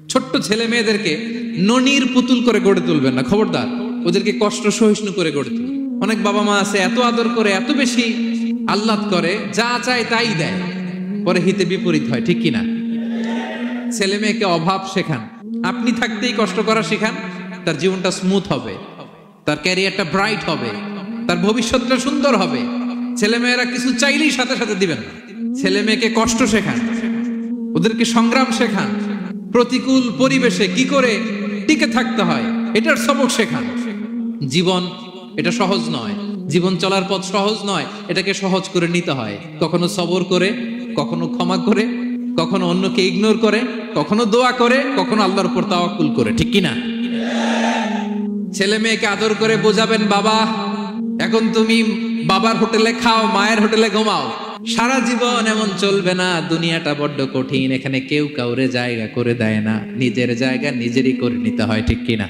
ছোট্ট ছেলে মেয়েদেরকে ননির পুতুল করে গড়ে তুলবেন না, খবরদার। ওদেরকে কষ্ট সহিষ্ণু করে গড়ে তুলবেন। অনেক বাবা মা আছে এত আদর করে, এত বেশি আহ্লাদ করে, যা চায় তাই দেয়, পরে হিতে বিপরীত হয়, ঠিক কিনা? ছেলে মেয়েকে অভাব শেখান, আপনি থাকতেই কষ্ট করা শেখান, তার জীবনটা স্মুথ হবে, তার ক্যারিয়ারটা ব্রাইট হবে, তার ভবিষ্যৎটা সুন্দর হবে। ছেলে মেয়েরা কিছু চাইলেই সাথে সাথে দিবেন না। ছেলে মেয়েকে কষ্ট শেখান, ওদেরকে সংগ্রাম শেখান, প্রতিকূল পরিবেশে কি করে টিকে থাকতে হয় এটার সবক শেখান। জীবন এটা সহজ নয়, জীবন চলার পথ সহজ নয়, এটাকে সহজ করে নিতে হয়। কখনো সবর করে, কখনো ক্ষমা করে, কখনো অন্যকে ইগনোর করে, কখনো দোয়া করে, কখনো আল্লাহর উপর তাওয়াক্কুল করে, ঠিক কিনা? ছেলে মেয়েকে আদর করে বোঝাবেন, বাবা এখন তুমি বাবার হোটেলে খাও, মায়ের হোটেলে ঘুমাও। সারা জীবন এমন চলবে না, দুনিয়াটা বড্ড কঠিন, এখানে কেউ কাউরে জায়গা করে দেয় না, নিজের জায়গা নিজেরই করে নিতে হয়, ঠিক কিনা?